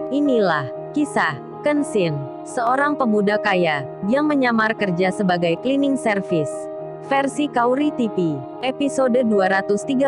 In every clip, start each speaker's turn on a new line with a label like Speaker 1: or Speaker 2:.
Speaker 1: Inilah kisah Kenshin, seorang pemuda kaya yang menyamar kerja sebagai cleaning service. Versi Kaori TV, episode 231.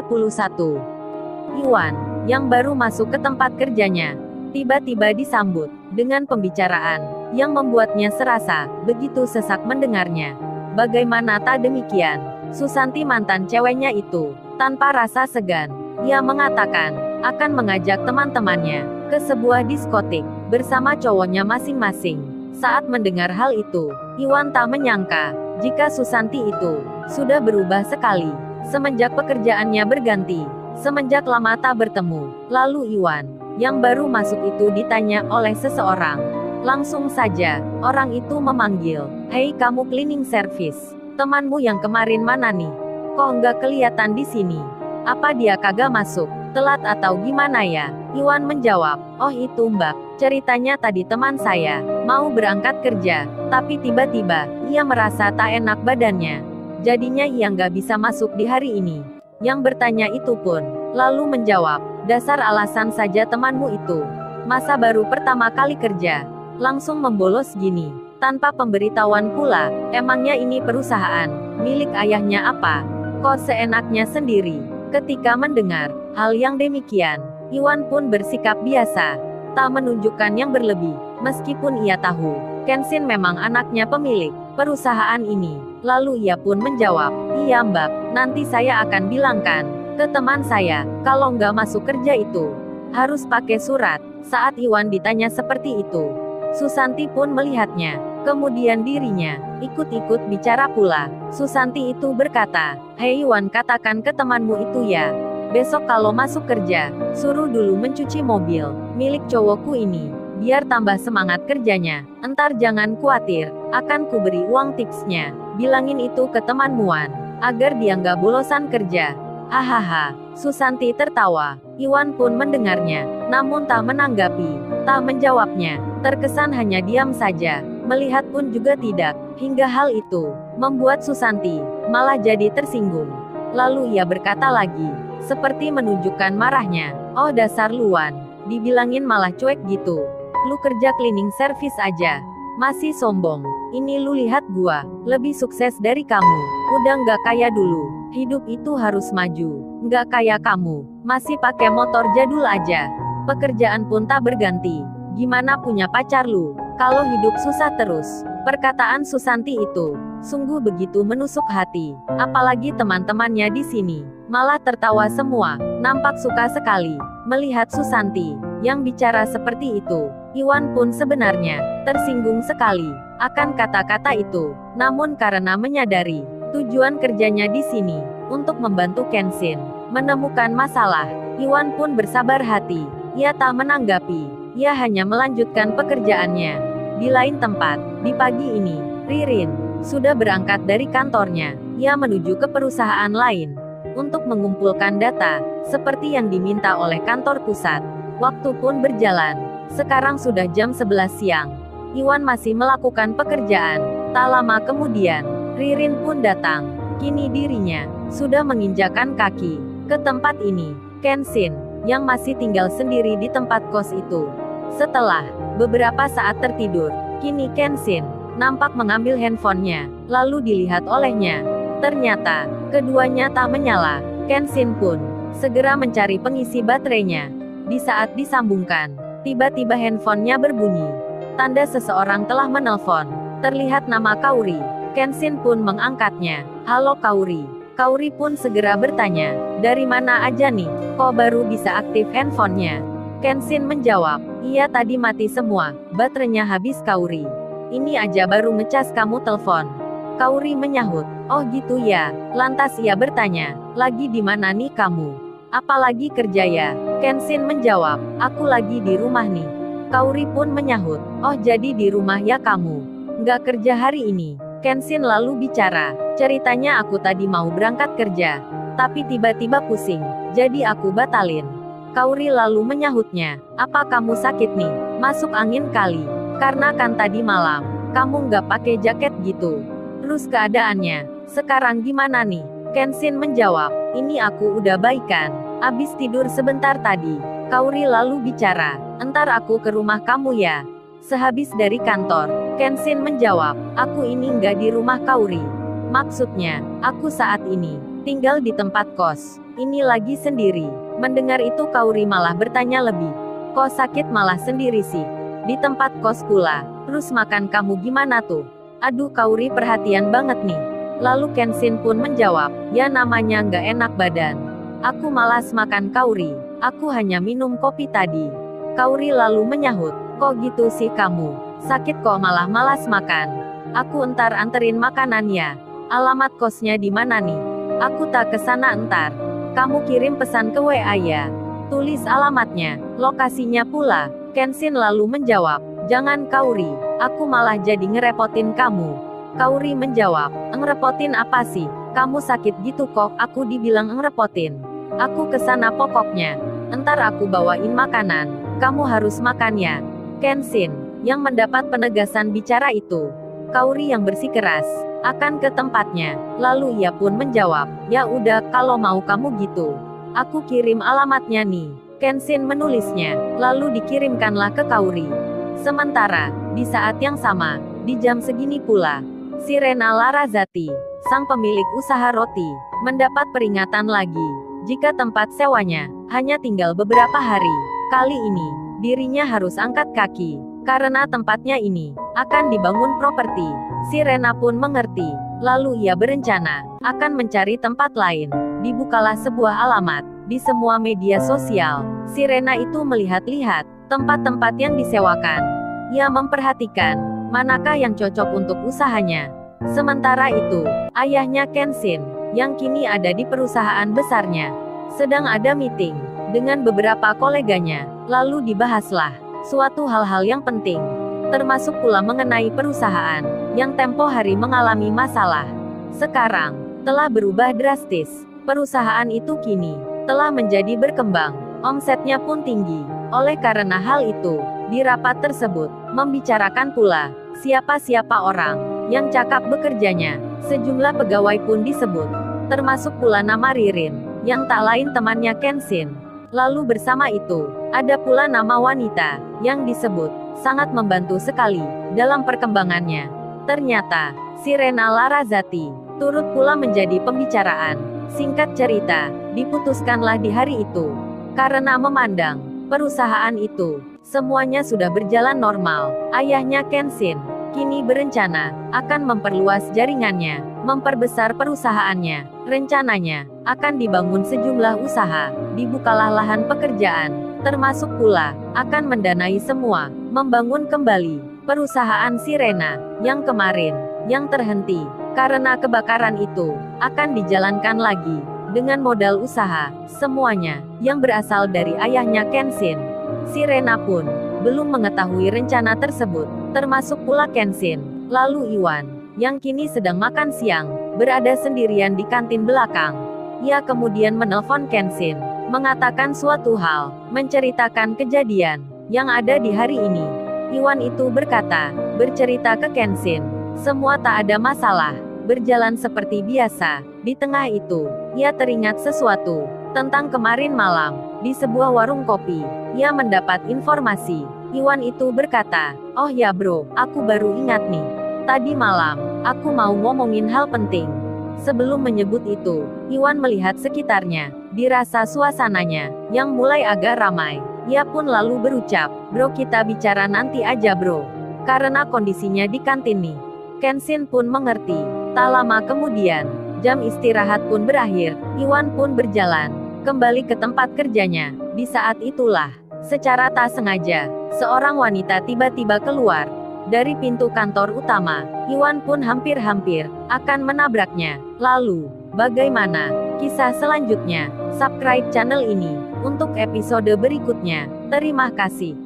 Speaker 1: Iwan, yang baru masuk ke tempat kerjanya, tiba-tiba disambut dengan pembicaraan yang membuatnya serasa begitu sesak mendengarnya. Bagaimana tak demikian, Susanti mantan ceweknya itu, tanpa rasa segan, ia mengatakan akan mengajak teman-temannya ke sebuah diskotik bersama cowoknya masing-masing. Saat mendengar hal itu, Iwan tak menyangka jika Susanti itu sudah berubah sekali semenjak pekerjaannya berganti. Semenjak lama tak bertemu, lalu Iwan yang baru masuk itu ditanya oleh seseorang. Langsung saja, orang itu memanggil, "Hei kamu cleaning service, temanmu yang kemarin mana nih? Kok nggak kelihatan di sini? Apa dia kagak masuk? Telat atau gimana ya?" Iwan menjawab, "Oh itu Mbak, ceritanya tadi teman saya mau berangkat kerja, tapi tiba-tiba ia merasa tak enak badannya. Jadinya ia nggak bisa masuk di hari ini." Yang bertanya itu pun lalu menjawab, "Dasar alasan saja temanmu itu. Masa baru pertama kali kerja, langsung membolos gini, tanpa pemberitahuan pula. Emangnya ini perusahaan milik ayahnya apa? Kok seenaknya sendiri?" Ketika mendengar hal yang demikian, Iwan pun bersikap biasa, tak menunjukkan yang berlebih, meskipun ia tahu Kenshin memang anaknya pemilik perusahaan ini. Lalu ia pun menjawab, "Iya Mbak, nanti saya akan bilangkan ke teman saya, kalau nggak masuk kerja itu harus pakai surat." Saat Iwan ditanya seperti itu, Susanti pun melihatnya, kemudian dirinya ikut-ikut bicara pula. Susanti itu berkata, "Hei Iwan, katakan ke temanmu itu ya, besok kalau masuk kerja, suruh dulu mencuci mobil milik cowokku ini, biar tambah semangat kerjanya. Entar jangan khawatir, akan kuberi uang tipsnya. Bilangin itu ke temanmu Wan, agar dia nggak bolosan kerja." Hahaha, Susanti tertawa. Iwan pun mendengarnya, namun tak menanggapi, tak menjawabnya. Terkesan hanya diam saja, melihat pun juga tidak. Hingga hal itu membuat Susanti malah jadi tersinggung. Lalu ia berkata lagi, seperti menunjukkan marahnya, "Oh dasar luan, dibilangin malah cuek gitu. Lu kerja cleaning service aja masih sombong. Ini lu lihat gua, lebih sukses dari kamu. Udah nggak kaya dulu, hidup itu harus maju. Nggak kaya kamu, masih pakai motor jadul aja. Pekerjaan pun tak berganti. Gimana punya pacar lu, kalau hidup susah terus?" Perkataan Susanti itu sungguh begitu menusuk hati. Apalagi teman-temannya di sini malah tertawa semua, nampak suka sekali melihat Susanti yang bicara seperti itu. Iwan pun sebenarnya tersinggung sekali akan kata-kata itu, namun karena menyadari tujuan kerjanya di sini untuk membantu Kenshin menemukan masalah, Iwan pun bersabar hati. Ia tak menanggapi, ia hanya melanjutkan pekerjaannya. Di lain tempat, di pagi ini, Ririn sudah berangkat dari kantornya. Ia menuju ke perusahaan lain untuk mengumpulkan data seperti yang diminta oleh kantor pusat. Waktu pun berjalan. Sekarang sudah jam 11 siang. Iwan masih melakukan pekerjaan. Tak lama kemudian, Ririn pun datang. Kini dirinya sudah menginjakan kaki ke tempat ini. Kenshin yang masih tinggal sendiri di tempat kos itu. Setelah beberapa saat tertidur, kini Kenshin nampak mengambil handphonenya, lalu dilihat olehnya. Ternyata keduanya tak menyala. Kenshin pun segera mencari pengisi baterainya. Di saat disambungkan, tiba-tiba handphonenya berbunyi. Tanda seseorang telah menelpon. Terlihat nama Kaori. Kenshin pun mengangkatnya. "Halo Kaori." Kaori pun segera bertanya, "Dari mana aja nih? Kok baru bisa aktif handphonenya?" Kenshin menjawab, "Iya tadi mati semua, baterainya habis Kaori. Ini aja baru ngecas kamu telepon." Kaori menyahut, "Oh gitu ya." Lantas ia bertanya, "Lagi di mana nih kamu? Apalagi kerja ya?" Kenshin menjawab, "Aku lagi di rumah nih." Kaori pun menyahut, "Oh jadi di rumah ya kamu? Nggak kerja hari ini?" Kenshin lalu bicara, "Ceritanya aku tadi mau berangkat kerja, tapi tiba-tiba pusing, jadi aku batalin." Kaori lalu menyahutnya, "Apa kamu sakit nih? Masuk angin kali? Karena kan tadi malam kamu nggak pakai jaket gitu. Terus keadaannya sekarang gimana nih?" Kenshin menjawab, "Ini aku udah baikan. Abis tidur sebentar tadi." Kauri lalu bicara, "Entar aku ke rumah kamu ya." Sehabis dari kantor, Kenshin menjawab, "Aku ini nggak di rumah Kauri. Maksudnya, aku saat ini tinggal di tempat kos. Ini lagi sendiri." Mendengar itu Kauri malah bertanya lebih, "Kok sakit malah sendiri sih? Di tempat kos pula, terus makan kamu gimana tuh?" Aduh, Kauri perhatian banget nih. Lalu Kenshin pun menjawab, "Ya namanya nggak enak badan. Aku malas makan Kauri. Aku hanya minum kopi tadi." Kauri lalu menyahut, "Kok gitu sih kamu? Sakit kok malah malas makan? Aku entar anterin makanannya. Alamat kosnya di mana nih? Aku tak kesana entar. Kamu kirim pesan ke WA ya. Tulis alamatnya, lokasinya pula." Kenshin lalu menjawab, "Jangan Kauri, aku malah jadi ngerepotin kamu." Kauri menjawab, "Ngerepotin apa sih? Kamu sakit gitu kok aku dibilang ngerepotin. Aku kesana pokoknya. Entar aku bawain makanan. Kamu harus makan ya." Kenshin, yang mendapat penegasan bicara itu. Kauri yang bersikeras, akan ke tempatnya. Lalu ia pun menjawab, "Ya udah, kalau mau kamu gitu. Aku kirim alamatnya nih." Kenshin menulisnya, lalu dikirimkanlah ke Kauri. Sementara, di saat yang sama, di jam segini pula, Sirena Larrazati, sang pemilik usaha roti, mendapat peringatan lagi. Jika tempat sewanya hanya tinggal beberapa hari, kali ini, dirinya harus angkat kaki. Karena tempatnya ini akan dibangun properti. Sirena pun mengerti. Lalu ia berencana akan mencari tempat lain. Dibukalah sebuah alamat di semua media sosial. Sirena itu melihat-lihat tempat-tempat yang disewakan. Ia memperhatikan manakah yang cocok untuk usahanya. Sementara itu, ayahnya Kenshin, yang kini ada di perusahaan besarnya, sedang ada meeting dengan beberapa koleganya. Lalu dibahaslah suatu hal-hal yang penting, termasuk pula mengenai perusahaan yang tempo hari mengalami masalah. Sekarang, telah berubah drastis. Perusahaan itu kini telah menjadi berkembang, omsetnya pun tinggi. Oleh karena hal itu, di rapat tersebut, membicarakan pula siapa-siapa orang yang cakap bekerjanya. Sejumlah pegawai pun disebut, termasuk pula nama Ririn, yang tak lain temannya Kenshin. Lalu bersama itu, ada pula nama wanita, yang disebut, sangat membantu sekali, dalam perkembangannya. Ternyata, Sirena Larrazati, turut pula menjadi pembicaraan. Singkat cerita, diputuskanlah di hari itu. Karena memandang perusahaan itu, semuanya sudah berjalan normal. Ayahnya Kenshin, kini berencana akan memperluas jaringannya, memperbesar perusahaannya. Rencananya, akan dibangun sejumlah usaha, dibukalah lahan pekerjaan, termasuk pula, akan mendanai semua, membangun kembali perusahaan Sirena, yang kemarin, yang terhenti, karena kebakaran itu, akan dijalankan lagi, dengan modal usaha, semuanya, yang berasal dari ayahnya Kenshin. Sirena pun, belum mengetahui rencana tersebut, termasuk pula Kenshin. Lalu Iwan, yang kini sedang makan siang, berada sendirian di kantin belakang. Ia kemudian menelpon Kenshin, mengatakan suatu hal, menceritakan kejadian yang ada di hari ini. Iwan itu berkata, bercerita ke Kenshin, semua tak ada masalah, berjalan seperti biasa. Di tengah itu, ia teringat sesuatu tentang kemarin malam, di sebuah warung kopi. Ia mendapat informasi. Iwan itu berkata, "Oh ya bro, aku baru ingat nih. Tadi malam, aku mau ngomongin hal penting." Sebelum menyebut itu, Iwan melihat sekitarnya, dirasa suasananya, yang mulai agak ramai. Ia pun lalu berucap, "Bro, kita bicara nanti aja bro. Karena kondisinya di kantin nih." Kenshin pun mengerti. Tak lama kemudian, jam istirahat pun berakhir. Iwan pun berjalan kembali ke tempat kerjanya. Di saat itulah, secara tak sengaja, seorang wanita tiba-tiba keluar dari pintu kantor utama. Iwan pun hampir-hampir akan menabraknya. Lalu, bagaimana kisah selanjutnya? Subscribe channel ini untuk episode berikutnya. Terima kasih.